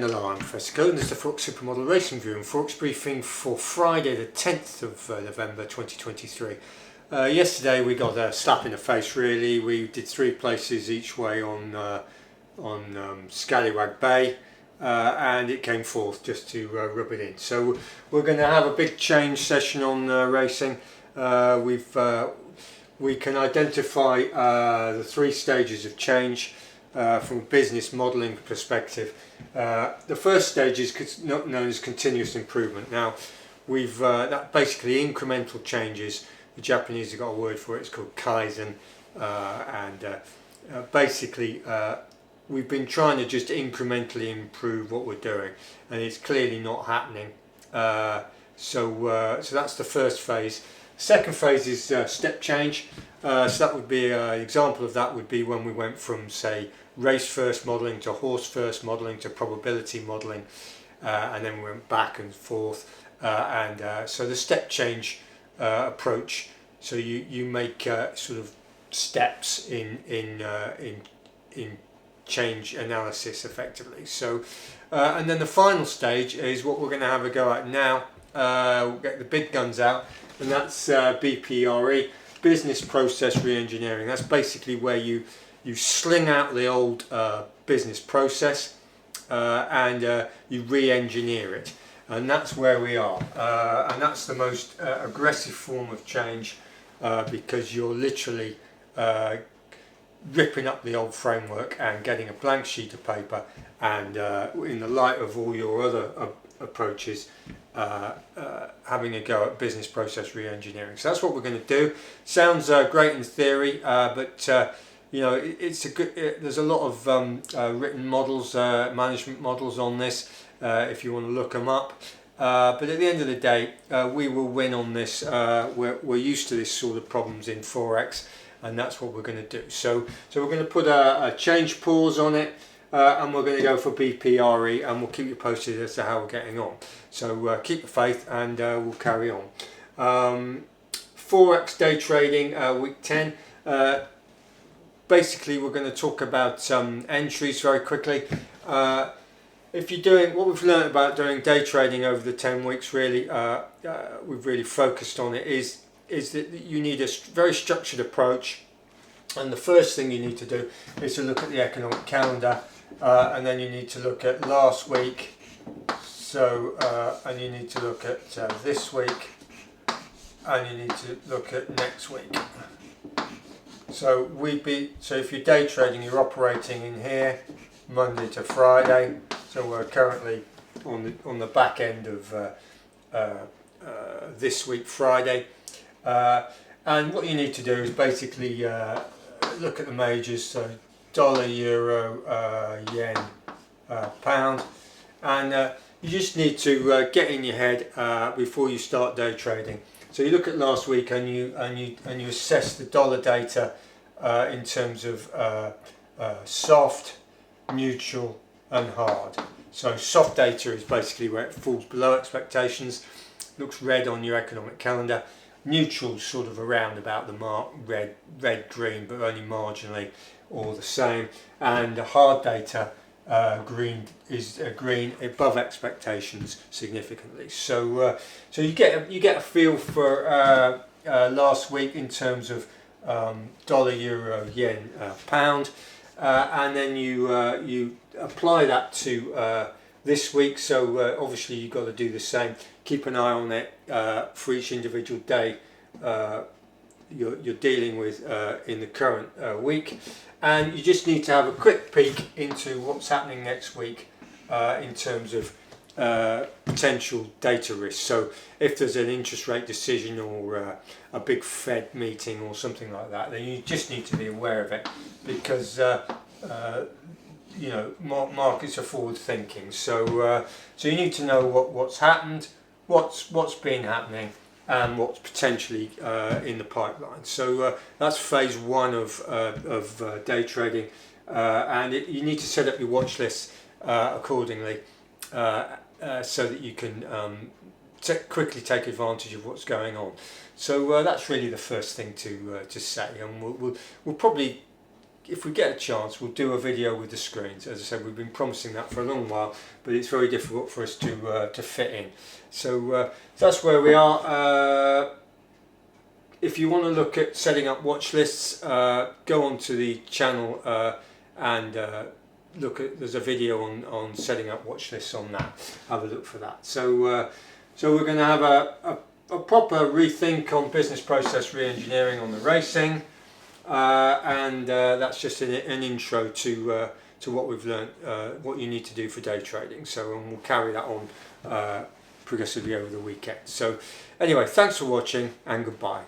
Hello, I'm Professor Coe, and this is the Forex Supermodel Racing View and Forex Briefing for Friday the 10th of November 2023. Yesterday we got a slap in the face really. We did 3 places each way on Scallywag Bay and it came fourth just to rub it in. So we're going to have a big change session on racing. We can identify the 3 stages of change from a business modelling perspective. The first stage is known as continuous improvement. Now, that basically incremental changes. The Japanese have got a word for it. It's called Kaizen, basically we've been trying to just incrementally improve what we're doing, and it's clearly not happening. So that's the first phase. Second phase is step change. So that would be an example of that would be when we went from, say, race first modelling to horse first modelling to probability modelling, and then we went back and forth. So the step change approach. So you make sort of steps in change analysis effectively. So and then the final stage is what we're going to have a go at now. We'll get the big guns out, and that's BPRE, business process re-engineering. That's basically where you sling out the old business process and you re-engineer it, and that's where we are, and that's the most aggressive form of change because you're literally ripping up the old framework and getting a blank sheet of paper, and in the light of all your other approaches, having a go at business process re-engineering. So that's what we're going to do. Sounds great in theory, but you know, it's a good. There's a lot of written models, management models on this. If you want to look them up, but at the end of the day, we will win on this. We're used to this sort of problems in Forex, and that's what we're going to do. So we're going to put a change pause on it, and we're going to go for BPRE, and we'll keep you posted as to how we're getting on. So keep the faith, and we'll carry on. Forex day trading, week 10. Basically, we're going to talk about entries very quickly. If you're doing what we've learned about doing day trading over the 10 weeks, really, we've really focused on it, is that you need a very structured approach. And the first thing you need to do is to look at the economic calendar, and then you need to look at last week. So, and you need to look at this week, and you need to look at next week. So if you're day trading, you're operating in here Monday to Friday. So we're currently on the back end of this week, Friday. And what you need to do is basically look at the majors. So dollar, euro, yen, pound, and you just need to get in your head before you start day trading. So you look at last week and you assess the dollar data in terms of soft, neutral, and hard. So soft data is basically where it falls below expectations, looks red on your economic calendar. Neutral sort of around about the mark, red, green, but only marginally all the same. And the hard data, green is green above expectations significantly. So you get a feel for last week in terms of dollar, euro, yen, pound, and then you apply that to this week. So obviously you've got to do the same. Keep an eye on it for each individual day you're dealing with in the current week, and you just need to have a quick peek into what's happening next week in terms of potential data risks. So if there's an interest rate decision or a big Fed meeting or something like that, then you just need to be aware of it, because you know, markets are forward thinking. So you need to know what's happened, what's been happening, and what's potentially in the pipeline. So that's phase 1 of day trading, and you need to set up your watch list accordingly, so that you can quickly take advantage of what's going on. So that's really the first thing to say, and we'll probably if we get a chance, we'll do a video with the screens. As I said, we've been promising that for a long while, but it's very difficult for us to fit in. So that's where we are. If you want to look at setting up watch lists, go onto the channel and look at. There's a video on setting up watch lists on that. Have a look for that. So we're going to have a proper rethink on business process re-engineering on the racing. And that's just an intro to what we've learned, what you need to do for day trading. So we'll carry that on progressively over the weekend. So anyway, thanks for watching and goodbye.